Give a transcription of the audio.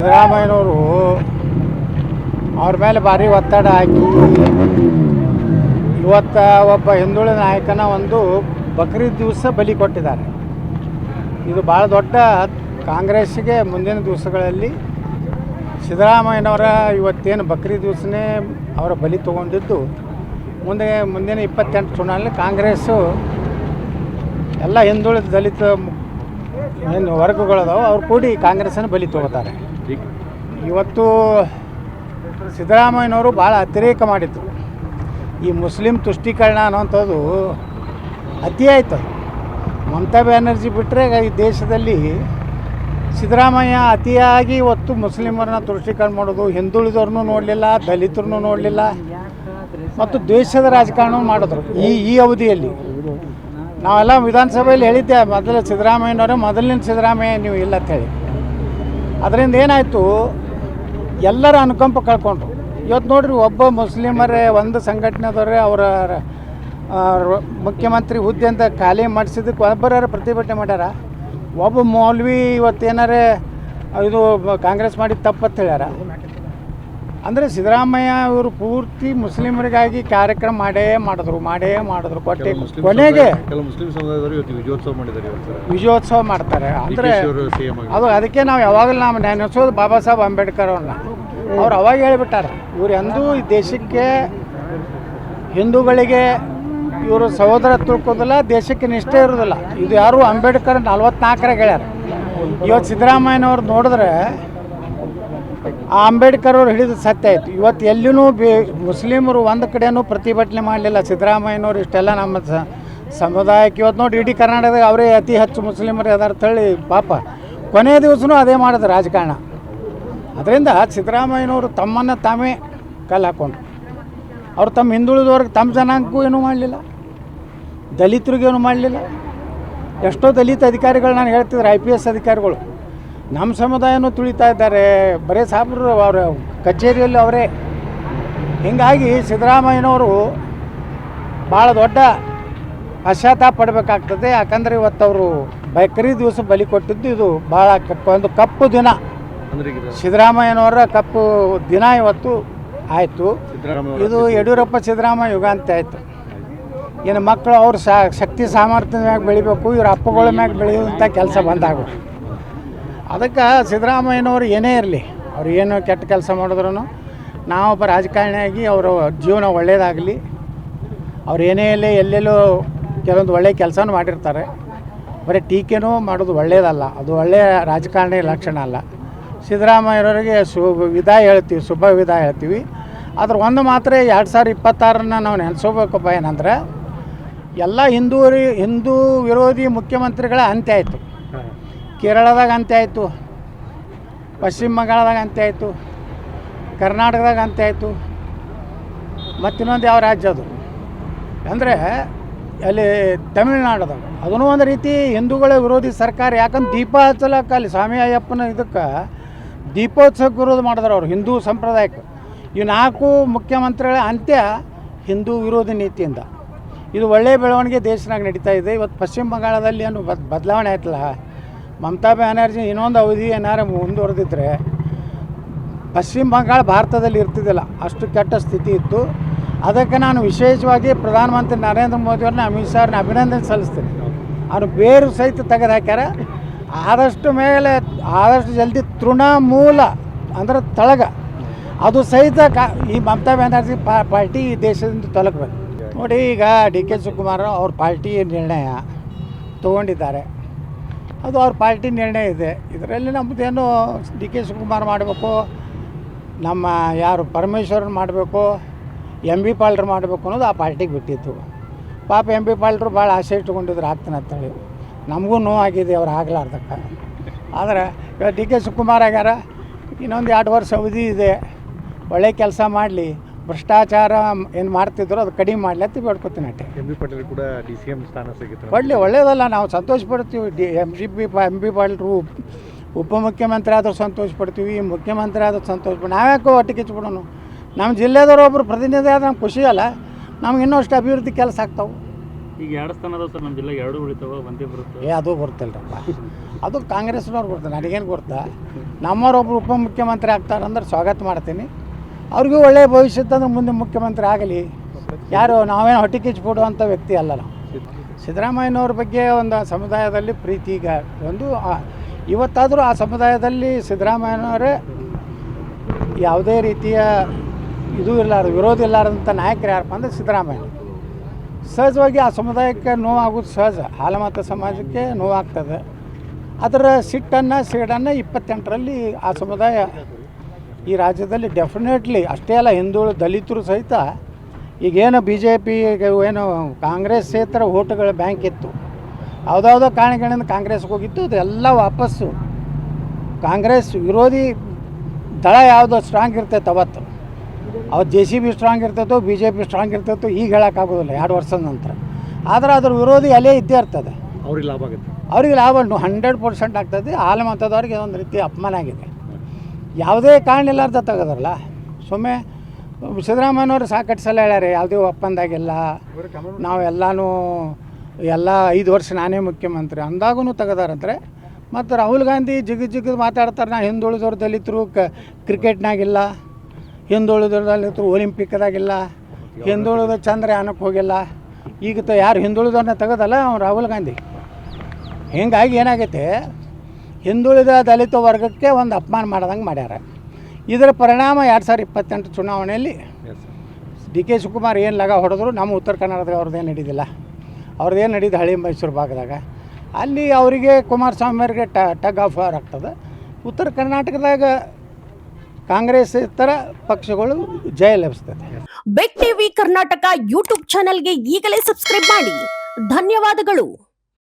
ಸಿದ್ದರಾಮಯ್ಯನವರು ಅವ್ರ ಮೇಲೆ ಭಾರಿ ಒತ್ತಡ ಹಾಕಿ ಇವತ್ತು ಒಬ್ಬ ಹಿಂದುಳಿದ ನಾಯಕನ ಒಂದು ಬಕ್ರೀದ್ ದಿವಸ ಬಲಿ ಕೊಟ್ಟಿದ್ದಾರೆ. ಇದು ಭಾಳ ದೊಡ್ಡ ಕಾಂಗ್ರೆಸ್ಸಿಗೆ ಮುಂದಿನ ದಿವಸಗಳಲ್ಲಿ ಸಿದ್ದರಾಮಯ್ಯನವರ ಇವತ್ತೇನು ಬಕ್ರೀದ್ ದಿವಸನೇ ಅವರ ಬಲಿ ತೊಗೊಂಡಿದ್ದು ಮುಂದಿನ 28 ಚುನಾವಣೆಯಲ್ಲಿ ಕಾಂಗ್ರೆಸ್ಸು ಎಲ್ಲ ಹಿಂದುಳಿದ ದಲಿತ ಏನು ವರ್ಗಗಳದಾವೆ ಅವ್ರು ಕೂಡಿ ಕಾಂಗ್ರೆಸ್ಸನ್ನು ಬಲಿ ತೊಗೋತಾರೆ. ಇವತ್ತು ಸಿದ್ದರಾಮಯ್ಯನವರು ಭಾಳ ಅತಿರೇಕ ಮಾಡಿದ್ರು. ಈ ಮುಸ್ಲಿಂ ತುಷ್ಟೀಕರಣ ಅನ್ನೋಂಥದ್ದು ಅತಿ ಆಯ್ತು. ಮಮತಾ ಬ್ಯಾನರ್ಜಿ ಬಿಟ್ಟರೆ ಈ ದೇಶದಲ್ಲಿ ಸಿದ್ದರಾಮಯ್ಯ ಅತಿಯಾಗಿ ಇವತ್ತು ಮುಸ್ಲಿಮರನ್ನ ತುಷ್ಟೀಕರಣ ಮಾಡೋದು, ಹಿಂದುಳಿದವ್ರನ್ನೂ ನೋಡಲಿಲ್ಲ, ದಲಿತರನ್ನೂ ನೋಡಲಿಲ್ಲ ಮತ್ತು ದ್ವೇಷದ ರಾಜಕಾರಣ ಮಾಡಿದ್ರು. ಈ ಅವಧಿಯಲ್ಲಿ ನಾವೆಲ್ಲ ವಿಧಾನಸಭೆಯಲ್ಲಿ ಹೇಳಿದ್ದೆ, ಮೊದಲು ಸಿದ್ದರಾಮಯ್ಯನವರೇ ಮೊದಲಿನ ಸಿದ್ದರಾಮಯ್ಯ ನೀವು ಇಲ್ಲ ಅಂತ ಹೇಳಿ. ಅದರಿಂದ ಏನಾಯಿತು, ಎಲ್ಲರ ಅನುಕಂಪ ಕಳ್ಕೊಂಡ್ರು. ಇವತ್ತು ನೋಡ್ರಿ, ಒಬ್ಬ ಮುಸ್ಲಿಮರೇ ಒಂದು ಸಂಘಟನೆದವರೇ ಅವರ ಮುಖ್ಯಮಂತ್ರಿ ಹುದ್ದೆ ಅಂತ ಖಾಲಿ ಮಾಡಿಸಿದ್ದಕ್ಕೆ ಒಬ್ಬರ ಪ್ರತಿಭಟನೆ ಮಾಡ್ಯಾರ. ಒಬ್ಬ ಮೌಲ್ವಿ ಇವತ್ತೇನಾರೇ ಇದು ಕಾಂಗ್ರೆಸ್ ಮಾಡಿದ ತಪ್ಪತ್ತು ಹೇಳ್ಯಾರ. ಅಂದರೆ ಸಿದ್ದರಾಮಯ್ಯ ಇವರು ಪೂರ್ತಿ ಮುಸ್ಲಿಮರಿಗಾಗಿ ಕಾರ್ಯಕ್ರಮ ಮಾಡೇ ಮಾಡಿದ್ರು ಕೊಟ್ಟೆ ಕೊನೆಗೆ ವಿಜಯೋತ್ಸವ ಮಾಡ್ತಾರೆ. ಅಂದರೆ ಅದು ಅದಕ್ಕೆ ನಾವು ಯಾವಾಗಲೂ ನಾವು ನೆನೆಸೋದು ಬಾಬಾ ಸಾಹೇಬ್ ಅಂಬೇಡ್ಕರ್ ಅವ್ರನ್ನ. ಅವ್ರು ಅವಾಗ ಹೇಳಿಬಿಟ್ಟಾರೆ, ಇವರು ಎಂದೂ ಈ ದೇಶಕ್ಕೆ ಹಿಂದೂಗಳಿಗೆ ಇವರು ಸಹೋದರ ತಿಳ್ಕೋದಿಲ್ಲ, ದೇಶಕ್ಕೆ ನಿಷ್ಠೆ ಇರೋದಿಲ್ಲ. ಇದು ಯಾರು ಅಂಬೇಡ್ಕರ್ 44ರಾಗ ಹೇಳ್ಯಾರ. ಇವತ್ತು ಸಿದ್ದರಾಮಯ್ಯನವ್ರು ನೋಡಿದ್ರೆ ಆ ಅಂಬೇಡ್ಕರ್ ಅವ್ರು ಹಿಡಿದು ಸತ್ಯ ಆಯಿತು. ಇವತ್ತು ಎಲ್ಲಿನೂ ಮುಸ್ಲಿಮರು ಒಂದು ಕಡೆಯೂ ಪ್ರತಿಭಟನೆ ಮಾಡಲಿಲ್ಲ. ಸಿದ್ದರಾಮಯ್ಯನವ್ರು ಇಷ್ಟೆಲ್ಲ ನಮ್ಮ ಸಮುದಾಯಕ್ಕೆ ಇವತ್ತು ನೋಡಿ ಇಡೀ ಕರ್ನಾಟಕದಾಗ ಅವರೇ ಅತಿ ಹೆಚ್ಚು ಮುಸ್ಲಿಮರು ಅದಾರ ತಳಿ ಪಾಪ ಕೊನೆಯ ದಿವಸನೂ ಅದೇ ಮಾಡೋದು ರಾಜಕಾರಣ. ಅದರಿಂದ ಸಿದ್ದರಾಮಯ್ಯನವರು ತಮ್ಮನ್ನು ತಾವೇ ಕಲ್ಲು ಹಾಕ್ಕೊಂಡ್ರು. ಅವ್ರು ತಮ್ಮ ಹಿಂದುಳಿದವ್ರಿಗೆ ತಮ್ಮ ಜನಾಂಗಕ್ಕೂ ಏನೂ ಮಾಡಲಿಲ್ಲ, ದಲಿತರಿಗೇನು ಮಾಡಲಿಲ್ಲ. ಎಷ್ಟೋ ದಲಿತ ಅಧಿಕಾರಿಗಳು ನಾನು ಹೇಳ್ತಿದ್ರು, IPS ಅಧಿಕಾರಿಗಳು ನಮ್ಮ ಸಮುದಾಯನೂ ತುಳಿತಾ ಇದ್ದಾರೆ, ಬರೀ ಸಾಬ್ರು ಅವರ ಕಚೇರಿಯಲ್ಲಿ ಅವರೇ. ಹೀಗಾಗಿ ಸಿದ್ದರಾಮಯ್ಯನವರು ಭಾಳ ದೊಡ್ಡ ಪಶ್ಚಾತ್ತಾಪ ಪಡಬೇಕಾಗ್ತದೆ. ಯಾಕಂದರೆ ಇವತ್ತು ಅವರು ಬಕ್ರೀದ್ ದಿವಸ ಬಲಿ ಕೊಟ್ಟಿದ್ದು ಇದು ಭಾಳ ಒಂದು ಕಪ್ಪು ದಿನ. ಸಿದ್ದರಾಮಯ್ಯನವರ ಕಪ್ಪು ದಿನ ಇವತ್ತು ಆಯಿತು. ಇದು ಯಡಿಯೂರಪ್ಪ ಸಿದ್ದರಾಮಯ್ಯ ಯುಗ ಅಂತ ಆಯಿತು. ಏನು ಮಕ್ಕಳು ಅವ್ರ ಶಕ್ತಿ ಸಾಮರ್ಥ್ಯದ ಮ್ಯಾಗ ಬೆಳಿಬೇಕು, ಇವ್ರ ಅಪ್ಪಗಳ ಮ್ಯಾಗ ಬೆಳೆಯುವಂಥ ಕೆಲಸ ಬಂದಾಗ್ಬಿಟ್ಟು. ಅದಕ್ಕೆ ಸಿದ್ದರಾಮಯ್ಯನವರು ಏನೇ ಇರಲಿ, ಅವ್ರು ಏನು ಕೆಟ್ಟ ಕೆಲಸ ಮಾಡಿದ್ರು ನಾವೊಬ್ಬ ರಾಜಕಾರಣಿಯಾಗಿ ಅವರ ಜೀವನ ಒಳ್ಳೆಯದಾಗಲಿ, ಅವ್ರು ಏನೇ ಇರಲಿ ಎಲ್ಲೆಲ್ಲೋ ಕೆಲವೊಂದು ಒಳ್ಳೆಯ ಕೆಲಸನೂ ಮಾಡಿರ್ತಾರೆ. ಬರೀ ಟೀಕೆನೂ ಮಾಡೋದು ಒಳ್ಳೆಯದಲ್ಲ, ಅದು ಒಳ್ಳೆಯ ರಾಜಕಾರಣಿ ಲಕ್ಷಣ ಅಲ್ಲ. ಸಿದ್ದರಾಮಯ್ಯನವರಿಗೆ ಶುಭ ವಿದಾಯ ಹೇಳ್ತೀವಿ. ಅದ್ರ ಒಂದು ಮಾತ್ರ 2026 ನಾವು ನೆನೆಸೋಬೇಕಪ್ಪ, ಏನಂದ್ರೆ ಎಲ್ಲ ಹಿಂದೂ ವಿರೋಧಿ ಮುಖ್ಯಮಂತ್ರಿಗಳ ಅಂತ್ಯ ಆಯಿತು. ಕೇರಳದಾಗ ಅಂತ್ಯ ಆಯಿತು, ಪಶ್ಚಿಮ ಬಂಗಾಳದಾಗ ಅಂತ್ಯ ಆಯಿತು, ಕರ್ನಾಟಕದಾಗ ಅಂತ್ಯ ಆಯಿತು, ಮತ್ತಿನ್ನೊಂದು ಯಾವ ರಾಜ್ಯ ಅದು ಅಂದರೆ ಅಲ್ಲಿ ತಮಿಳುನಾಡದಾಗ ಅದೂ ಒಂದು ರೀತಿ ಹಿಂದೂಗಳ ವಿರೋಧಿ ಸರ್ಕಾರ. ಯಾಕಂದ್ರೆ ದೀಪ ಹಚ್ಚಲಕ್ಕೆ ಅಲ್ಲಿ ಸ್ವಾಮಿ ಅಯ್ಯಪ್ಪನ ಇದಕ್ಕೆ ದೀಪೋತ್ಸವಕ್ಕೆ ವಿರೋಧ ಮಾಡಿದ್ರು ಅವರು ಹಿಂದೂ ಸಂಪ್ರದಾಯಕ್ಕೆ. ಈ 4 ಮುಖ್ಯಮಂತ್ರಿಗಳ ಅಂತ್ಯ ಹಿಂದೂ ವಿರೋಧಿ ನೀತಿಯಿಂದ. ಇದು ಒಳ್ಳೆಯ ಬೆಳವಣಿಗೆ ದೇಶನಾಗ ನಡೀತಾ ಇದೆ. ಇವತ್ತು ಪಶ್ಚಿಮ ಬಂಗಾಳದಲ್ಲಿ ಏನು ಬದಲಾವಣೆ ಆಯ್ತಲ್ಲ, ಮಮತಾ ಬ್ಯಾನರ್ಜಿ ಇನ್ನೊಂದು ಅವಧಿ ಏನಾರು ಮುಂದುವರೆದಿದ್ರೆ ಪಶ್ಚಿಮ ಬಂಗಾಳ ಭಾರತದಲ್ಲಿ ಇರ್ತಿದ್ದಿಲ್ಲ, ಅಷ್ಟು ಕೆಟ್ಟ ಸ್ಥಿತಿ ಇತ್ತು. ಅದಕ್ಕೆ ನಾನು ವಿಶೇಷವಾಗಿ ಪ್ರಧಾನಮಂತ್ರಿ ನರೇಂದ್ರ ಮೋದಿಯವ್ರನ್ನ, ಅಮಿತ್ ಶಾ ಅವ್ರನ್ನ ಅಭಿನಂದನೆ ಸಲ್ಲಿಸ್ತೀನಿ. ಅವ್ರು ಬೇರು ಸಹಿತ ತೆಗೆದು ಹಾಕ್ಯಾರ. ಆದಷ್ಟು ಜಲ್ದಿ ತೃಣಮೂಲ ಅಂದ್ರೆ ತಳಗ ಅದು ಸಹಿತ ಈ ಮಮತಾ ಬ್ಯಾನರ್ಜಿ ಪಾರ್ಟಿ ಈ ದೇಶದಿಂದ ತೊಲಗಬೇಕು. ನೋಡಿ, ಈಗ DK ಶಿವಕುಮಾರ್ ಅವ್ರ ಪಾರ್ಟಿ ನಿರ್ಣಯ ತೊಗೊಂಡಿದ್ದಾರೆ, ಅದು ಅವ್ರ ಪಾರ್ಟಿ ನಿರ್ಣಯ ಇದೆ. ಇದರಲ್ಲಿ ನಮ್ಮದೇನು DK ಶಿವಕುಮಾರ್ ಮಾಡಬೇಕು, ನಮ್ಮ ಯಾರು ಪರಮೇಶ್ವರನ್ ಮಾಡಬೇಕು, MB ಪಾಲ್ರು ಮಾಡಬೇಕು ಅನ್ನೋದು ಆ ಪಾರ್ಟಿಗೆ ಬಿಟ್ಟಿತ್ತು. ಪಾಪ MB ಪಾಲ್ರು ಭಾಳ ಆಸೆ ಇಟ್ಕೊಂಡಿದ್ರು ಆಗ್ತಾನೆ ಅಂತೇಳಿ. ನಮಗೂ ನೋವಾಗಿದೆ ಅವ್ರು ಆಗ್ಲಾರ್ದಕ್ಕೆ. ಆದರೆ ಇವಾಗ DK ಶಿವಕುಮಾರ್ ಆಗ್ಯಾರ, ಇನ್ನೊಂದು 2 ವರ್ಷ ಅವಧಿ ಇದೆ, ಒಳ್ಳೆ ಕೆಲಸ ಮಾಡಲಿ, ಭ್ರಷ್ಟಾಚಾರ ಏನು ಮಾಡ್ತಿದ್ರು ಅದು ಕಡಿಮೆ ಮಾಡಲಿ ಅಂತ ಬೇಡ್ಕೊತೀನಿ ಅಷ್ಟೇ. MB ಪಾಟೀಲ್ ಕೂಡ DCM ಸ್ಥಾನ ಸಿಗುತ್ತೆ, ಕೊಡಲಿ, ಒಳ್ಳೆಯದಲ್ಲ, ನಾವು ಸಂತೋಷ ಪಡ್ತೀವಿ. MB ಪಾಟೀಲ್ರು ಉಪಮುಖ್ಯಮಂತ್ರಿ ಆದರೂ ಸಂತೋಷ ಪಡ್ತೀವಿ, ಮುಖ್ಯಮಂತ್ರಿ ಆದರೂ ಸಂತೋಷ ಪಡ್ತೀವಿ. ನಾವ್ಯಾಕೋ ಒಟ್ಟಿಗೆ ಕಿಚ್ಬಿಡೋನು. ನಮ್ಮ ಜಿಲ್ಲೆದವರು ಒಬ್ಬರು ಪ್ರತಿನಿಧಿ ಆದ್ರೆ ನಮ್ಗೆ ಖುಷಿ ಅಲ್ಲ, ನಮ್ಗೆ ಇನ್ನೂ ಅಷ್ಟು ಅಭಿವೃದ್ಧಿ ಕೆಲಸ ಆಗ್ತಾವೆ. ಈಗ 2 ಸ್ಥಾನ ಅದಾವ ಸರ್ ನಮ್ಮ ಜಿಲ್ಲೆಗೆ, 2 ಉಳಿತಾವ, ಒಂದೇ ಬರುತ್ತೆ. ಅದು ಗೊತ್ತಿಲ್ಲರಪ್ಪ, ಅದು ಕಾಂಗ್ರೆಸ್ನವ್ರು ಗೊತ್ತ, ನನಗೇನು ಗೊತ್ತಾ. ನಮ್ಮವರೊಬ್ಬರು ಉಪಮುಖ್ಯಮಂತ್ರಿ ಆಗ್ತಾರಂದ್ರೆ ಸ್ವಾಗತ ಮಾಡ್ತೀನಿ. ಅವ್ರಿಗೂ ಒಳ್ಳೆಯ ಭವಿಷ್ಯತ್ತಂದ್ರೆ ಮುಂದೆ ಮುಖ್ಯಮಂತ್ರಿ ಆಗಲಿ. ಯಾರು ನಾವೇನು ಹೊಟ್ಟೆ ಕಿಚ್ಚು ಕೊಡುವಂಥ ವ್ಯಕ್ತಿ ಅಲ್ಲ ನಾವು. ಸಿದ್ದರಾಮಯ್ಯನವ್ರ ಬಗ್ಗೆ ಒಂದು ಸಮುದಾಯದಲ್ಲಿ ಪ್ರೀತಿ ಈಗ ಒಂದು ಇವತ್ತಾದರೂ ಆ ಸಮುದಾಯದಲ್ಲಿ ಸಿದ್ದರಾಮಯ್ಯನವರೇ ಯಾವುದೇ ರೀತಿಯ ಇದು ಇರಲಾರ್ದು, ವಿರೋಧ ಇರಲಾರ್ದಂಥ ನಾಯಕರು ಯಾರಪ್ಪ ಅಂದರೆ ಸಿದ್ದರಾಮಯ್ಯ. ಸಹಜವಾಗಿ ಆ ಸಮುದಾಯಕ್ಕೆ ನೋವಾಗೋದು ಸಹಜ, ಹಾಲಮತ ಸಮಾಜಕ್ಕೆ ನೋವಾಗ್ತದೆ. ಅದರ ಸಿಟ್ಟನ್ನು ಸೇಡನ್ನು 28ರಲ್ಲಿ ಆ ಸಮುದಾಯ ಈ ರಾಜ್ಯದಲ್ಲಿ ಡೆಫಿನೆಟ್ಲಿ, ಅಷ್ಟೇ ಅಲ್ಲ ಹಿಂದುಳಿದ ದಲಿತರು ಸಹಿತ ಈಗೇನು BJP ಏನು ಕಾಂಗ್ರೆಸ್ಸೇತರ ಓಟುಗಳ ಬ್ಯಾಂಕ್ ಇತ್ತು, ಯಾವುದಾವುದೋ ಕಾರಣಗಳಿಂದ ಕಾಂಗ್ರೆಸ್ಗೆ ಹೋಗಿತ್ತು, ಅದೆಲ್ಲ ವಾಪಸ್ಸು ಕಾಂಗ್ರೆಸ್ ವಿರೋಧಿ ದಳ ಯಾವುದೋ ಸ್ಟ್ರಾಂಗ್ ಇರ್ತೈತೆ ಅವತ್ತು JCB ಸ್ಟ್ರಾಂಗ್ ಇರ್ತೈತೋ BJP ಸ್ಟ್ರಾಂಗ್ ಇರ್ತೈತೋ ಈಗ ಹೇಳೋಕ್ಕಾಗೋದಿಲ್ಲ 2 ವರ್ಷದ ನಂತರ. ಆದರೆ ಅದ್ರ ವಿರೋಧಿ ಅಲ್ಲೇ ಇದ್ದೇ ಇರ್ತದೆ. ಅವ್ರಿಗೆ ಲಾಭ ಆಗುತ್ತೆ, ಅವ್ರಿಗೆ ಲಾಭ 100% ಆಗ್ತದೆ. ಹಾಲಮತದವ್ರಿಗೆ ಒಂದು ರೀತಿ ಅಪಮಾನ ಆಗಿದೆ. ಯಾವುದೇ ಕಾರಣ ಇಲ್ಲಾರ್ದ ತೆಗೆದ್ರಲ್ಲ, ಸುಮ್ಮನೆ ಸಿದ್ದರಾಮಯ್ಯನವರು ಸಾಕಷ್ಟು ಸಲ ಹೇಳ್ಯಾರೆ ಯಾವುದೇ ಒಪ್ಪಂದಾಗಿಲ್ಲ, ನಾವೆಲ್ಲನೂ ಎಲ್ಲ 5 ವರ್ಷ ನಾನೇ ಮುಖ್ಯಮಂತ್ರಿ ಅಂದಾಗೂ ತೆಗೆದಾರಂದ್ರೆ. ಮತ್ತು ರಾಹುಲ್ ಗಾಂಧಿ ಜಿಗಿದು ಮಾತಾಡ್ತಾರೆ, ನಾ ಹಿಂದುಳಿದವ್ರು ದಲಿತರು ಕ್ರಿಕೆಟ್ನಾಗಿಲ್ಲ, ಹಿಂದುಳಿದವ್ರು ದಲಿತರು ಒಲಿಂಪಿಕ್ದಾಗಿಲ್ಲ, ಹಿಂದುಳಿದ ಚಂದ್ರಯಾನಕ್ಕೆ ಹೋಗಿಲ್ಲ. ಈಗ ಯಾರು ಹಿಂದುಳಿದವ್ರನ್ನ ತೆಗೆದಲ್ಲ ಅವ್ನು ರಾಹುಲ್ ಗಾಂಧಿ. ಹೀಗಾಗಿ ಏನಾಗೈತೆ, ಹಿಂದುಳಿದ ದಲಿತ ವರ್ಗಕ್ಕೆ ಒಂದು ಅಪಮಾನ ಮಾಡ್ದಂಗೆ ಮಾಡ್ಯಾರ. ಇದರ ಪರಿಣಾಮ 2028 ಚುನಾವಣೆಯಲ್ಲಿ DK ಶಿವಕುಮಾರ್ ಏನು ಲಗ ಹೊಡೆದ್ರು, ನಮ್ಮ ಉತ್ತರ ಕನ್ನಡದಾಗ ಅವ್ರದ್ದೇನು ನಡೀದಿಲ್ಲ. ಅವ್ರದ್ದೇನು ನಡೀದು ಹಳ್ಳಿ ಮೈಸೂರು ಭಾಗದಾಗ, ಅಲ್ಲಿ ಅವರಿಗೆ ಕುಮಾರಸ್ವಾಮಿ ಅವರಿಗೆ ಟಗ್ ಆಫ್ ವಾರ್ ಆಗ್ತದೆ. ಉತ್ತರ ಕರ್ನಾಟಕದಾಗ ಕಾಂಗ್ರೆಸ್ ಇತರ ಪಕ್ಷಗಳು ಜಯ ಲಭಿಸ್ತದೆ. ಬಿಗ್ ಟಿವಿ ಕರ್ನಾಟಕ ಯೂಟ್ಯೂಬ್ ಚಾನೆಲ್ಗೆ ಈಗಲೇ ಸಬ್ಸ್ಕ್ರೈಬ್ ಮಾಡಿ. ಧನ್ಯವಾದಗಳು.